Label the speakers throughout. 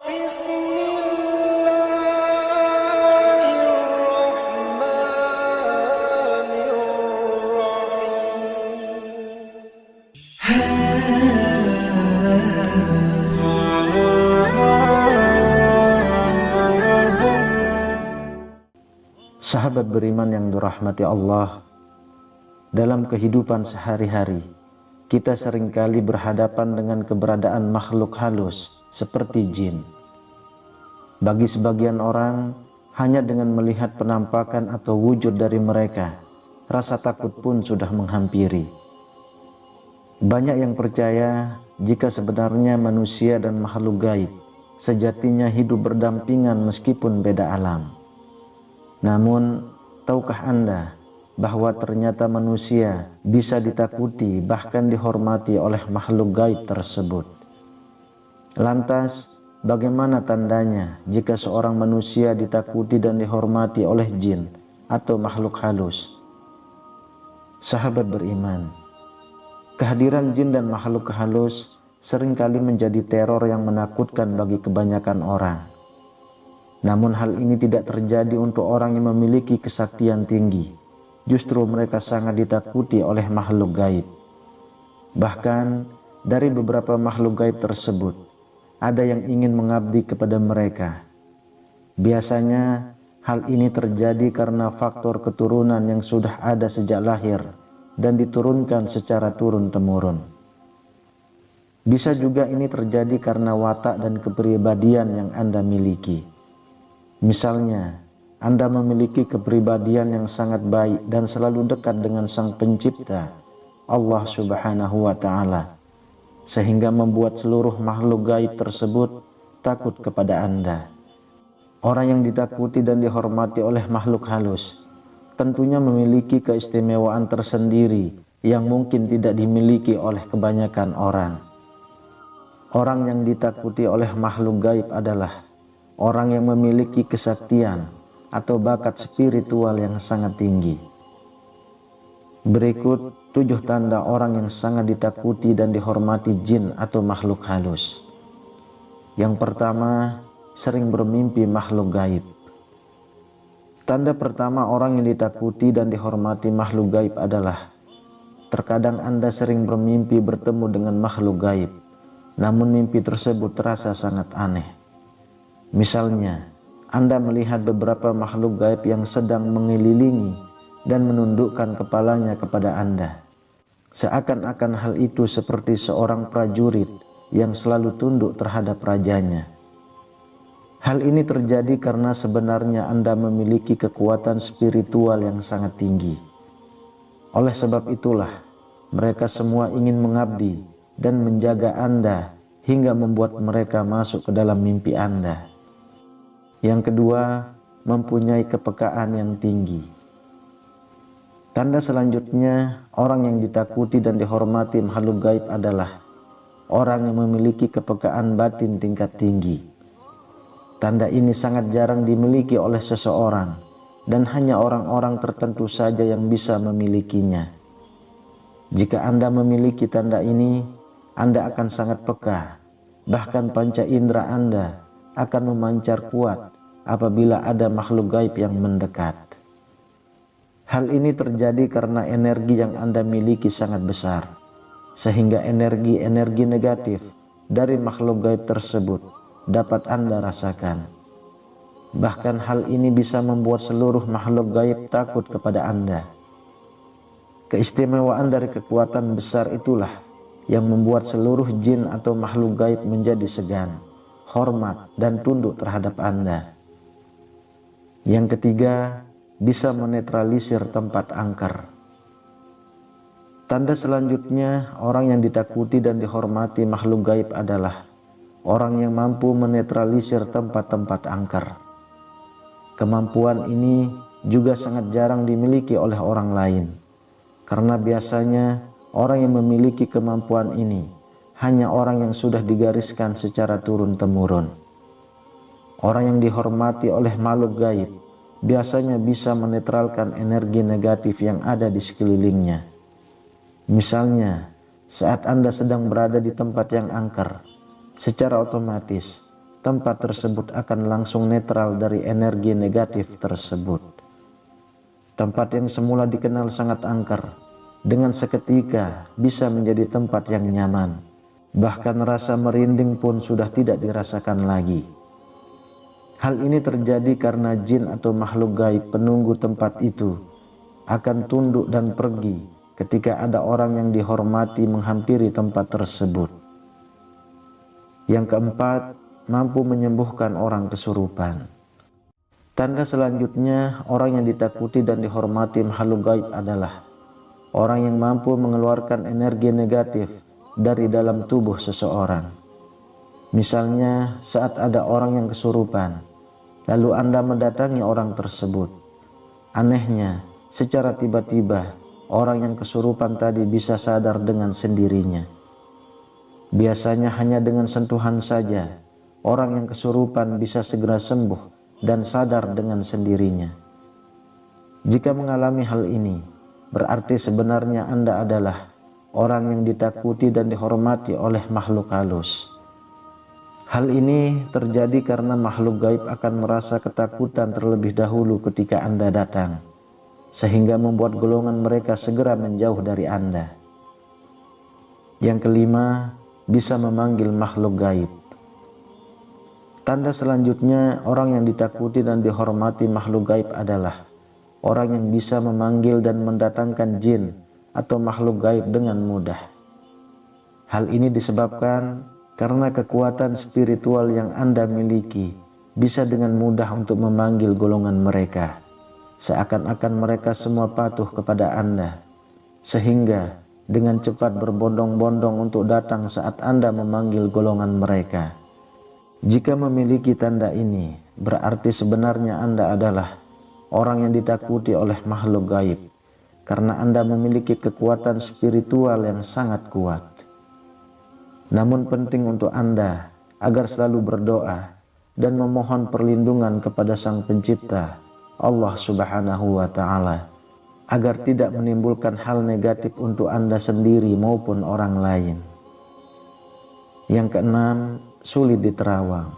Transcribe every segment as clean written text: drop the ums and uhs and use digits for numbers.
Speaker 1: Sahabat beriman yang dirahmati Allah, dalam kehidupan sehari-hari, kita seringkali berhadapan dengan keberadaan makhluk halus seperti jin. Bagi sebagian orang, hanya dengan melihat penampakan atau wujud dari mereka, rasa takut pun sudah menghampiri. Banyak yang percaya jika sebenarnya manusia dan makhluk gaib sejatinya hidup berdampingan meskipun beda alam. Namun, tahukah Anda bahwa ternyata manusia bisa ditakuti bahkan dihormati oleh makhluk gaib tersebut? Lantas, bagaimana tandanya jika seorang manusia ditakuti dan dihormati oleh jin atau makhluk halus? Sahabat beriman, kehadiran jin dan makhluk halus seringkali menjadi teror yang menakutkan bagi kebanyakan orang. Namun hal ini tidak terjadi untuk orang yang memiliki kesaktian tinggi. Justru mereka sangat ditakuti oleh makhluk gaib. Bahkan dari beberapa makhluk gaib tersebut, ada yang ingin mengabdi kepada mereka. Biasanya hal ini terjadi karena faktor keturunan yang sudah ada sejak lahir dan diturunkan secara turun-temurun. Bisa juga ini terjadi karena watak dan kepribadian yang Anda miliki. Misalnya, Anda memiliki kepribadian yang sangat baik dan selalu dekat dengan Sang Pencipta, Allah Subhanahu wa Ta'ala, sehingga membuat seluruh makhluk gaib tersebut takut kepada Anda. Orang yang ditakuti dan dihormati oleh makhluk halus tentunya memiliki keistimewaan tersendiri yang mungkin tidak dimiliki oleh kebanyakan orang. Orang yang ditakuti oleh makhluk gaib adalah orang yang memiliki kesaktian atau bakat spiritual yang sangat tinggi. Berikut 7 tanda orang yang sangat ditakuti dan dihormati jin atau makhluk halus. Yang pertama, sering bermimpi makhluk gaib. Tanda pertama orang yang ditakuti dan dihormati makhluk gaib adalah terkadang Anda sering bermimpi bertemu dengan makhluk gaib, namun mimpi tersebut terasa sangat aneh. Misalnya, Anda melihat beberapa makhluk gaib yang sedang mengelilingi dan menundukkan kepalanya kepada Anda. Seakan-akan hal itu seperti seorang prajurit yang selalu tunduk terhadap rajanya. Hal ini terjadi karena sebenarnya Anda memiliki kekuatan spiritual yang sangat tinggi. Oleh sebab itulah, mereka semua ingin mengabdi dan menjaga Anda hingga membuat mereka masuk ke dalam mimpi Anda. Yang kedua, mempunyai kepekaan yang tinggi. Tanda selanjutnya, orang yang ditakuti dan dihormati makhluk gaib adalah orang yang memiliki kepekaan batin tingkat tinggi. Tanda ini sangat jarang dimiliki oleh seseorang dan hanya orang-orang tertentu saja yang bisa memilikinya. Jika Anda memiliki tanda ini, Anda akan sangat peka, bahkan panca indera Anda akan memancar kuat apabila ada makhluk gaib yang mendekat. Hal ini terjadi karena energi yang Anda miliki sangat besar, sehingga energi-energi negatif dari makhluk gaib tersebut dapat Anda rasakan. Bahkan hal ini bisa membuat seluruh makhluk gaib takut kepada Anda. Keistimewaan dari kekuatan besar itulah yang membuat seluruh jin atau makhluk gaib menjadi segan, hormat, dan tunduk terhadap Anda. Yang ketiga, bisa menetralisir tempat angker. Tanda selanjutnya, orang yang ditakuti dan dihormati makhluk gaib adalah orang yang mampu menetralisir tempat-tempat angker. Kemampuan ini juga sangat jarang dimiliki oleh orang lain, karena biasanya orang yang memiliki kemampuan ini hanya orang yang sudah digariskan secara turun-temurun. Orang yang dihormati oleh makhluk gaib biasanya bisa menetralkan energi negatif yang ada di sekelilingnya. Misalnya, saat Anda sedang berada di tempat yang angker, secara otomatis tempat tersebut akan langsung netral dari energi negatif tersebut. Tempat yang semula dikenal sangat angker, dengan seketika bisa menjadi tempat yang nyaman. Bahkan rasa merinding pun sudah tidak dirasakan lagi. Hal ini terjadi karena jin atau makhluk gaib penunggu tempat itu akan tunduk dan pergi ketika ada orang yang dihormati menghampiri tempat tersebut. Yang keempat, mampu menyembuhkan orang kesurupan. Tanda selanjutnya, orang yang ditakuti dan dihormati makhluk gaib adalah orang yang mampu mengeluarkan energi negatif dari dalam tubuh seseorang. Misalnya, saat ada orang yang kesurupan, lalu Anda mendatangi orang tersebut. Anehnya, secara tiba-tiba, orang yang kesurupan tadi bisa sadar dengan sendirinya. Biasanya hanya dengan sentuhan saja, orang yang kesurupan bisa segera sembuh dan sadar dengan sendirinya. Jika mengalami hal ini, berarti sebenarnya Anda adalah orang yang ditakuti dan dihormati oleh makhluk halus. Hal ini terjadi karena makhluk gaib akan merasa ketakutan terlebih dahulu ketika Anda datang, sehingga membuat golongan mereka segera menjauh dari Anda. Yang kelima, bisa memanggil makhluk gaib. Tanda selanjutnya, orang yang ditakuti dan dihormati makhluk gaib adalah orang yang bisa memanggil dan mendatangkan jin atau makhluk gaib dengan mudah. Hal ini disebabkan karena kekuatan spiritual yang Anda miliki bisa dengan mudah untuk memanggil golongan mereka, seakan-akan mereka semua patuh kepada Anda, sehingga dengan cepat berbondong-bondong untuk datang saat Anda memanggil golongan mereka. Jika memiliki tanda ini, berarti sebenarnya Anda adalah orang yang ditakuti oleh makhluk gaib, karena Anda memiliki kekuatan spiritual yang sangat kuat. Namun penting untuk Anda agar selalu berdoa dan memohon perlindungan kepada Sang Pencipta, Allah Subhanahu wa Ta'ala, agar tidak menimbulkan hal negatif untuk Anda sendiri maupun orang lain. Yang keenam, sulit diterawang.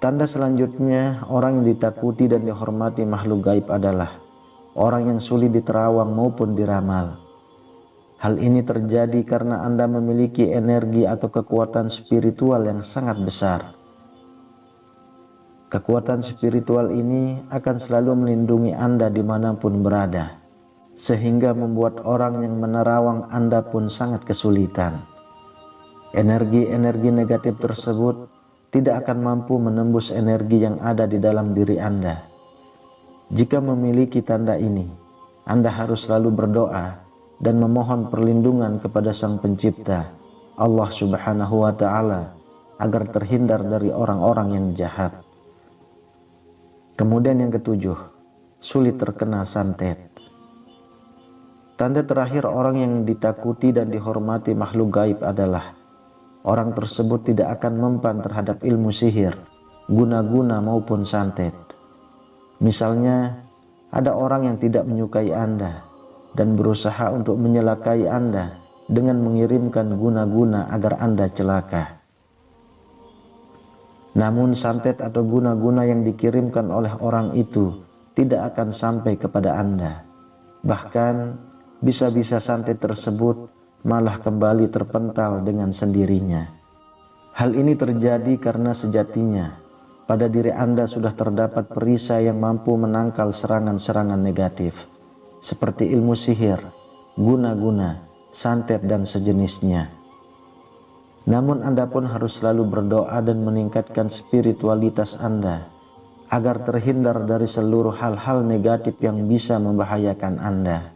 Speaker 1: Tanda selanjutnya, orang yang ditakuti dan dihormati makhluk gaib adalah orang yang sulit diterawang maupun diramal. Hal ini terjadi karena Anda memiliki energi atau kekuatan spiritual yang sangat besar. Kekuatan spiritual ini akan selalu melindungi Anda dimanapun berada, sehingga membuat orang yang menerawang Anda pun sangat kesulitan. Energi-energi negatif tersebut tidak akan mampu menembus energi yang ada di dalam diri Anda. Jika memiliki tanda ini, Anda harus selalu berdoa dan memohon perlindungan kepada Sang Pencipta, Allah Subhanahu wa Ta'ala, agar terhindar dari orang-orang yang jahat. Kemudian yang ketujuh, sulit terkena santet. Tanda terakhir orang yang ditakuti dan dihormati makhluk gaib adalah orang tersebut tidak akan mempan terhadap ilmu sihir, guna-guna maupun santet. Misalnya, ada orang yang tidak menyukai Anda dan berusaha untuk menyelakai Anda dengan mengirimkan guna-guna agar Anda celaka. Namun santet atau guna-guna yang dikirimkan oleh orang itu tidak akan sampai kepada Anda. Bahkan bisa-bisa santet tersebut malah kembali terpental dengan sendirinya. Hal ini terjadi karena sejatinya pada diri Anda sudah terdapat perisai yang mampu menangkal serangan-serangan negatif seperti ilmu sihir, guna-guna, santet dan sejenisnya. Namun Anda pun harus selalu berdoa dan meningkatkan spiritualitas Anda agar terhindar dari seluruh hal-hal negatif yang bisa membahayakan Anda.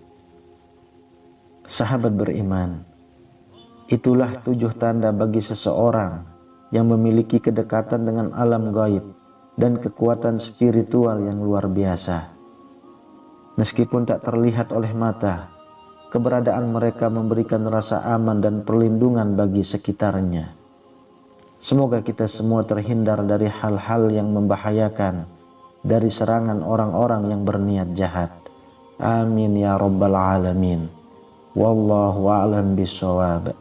Speaker 1: Sahabat beriman, itulah 7 tanda bagi seseorang yang memiliki kedekatan dengan alam gaib dan kekuatan spiritual yang luar biasa. Meskipun tak terlihat oleh mata, keberadaan mereka memberikan rasa aman dan perlindungan bagi sekitarnya. Semoga kita semua terhindar dari hal-hal yang membahayakan dari serangan orang-orang yang berniat jahat. Amin ya rabbal alamin. Wallahu a'lam bishawab.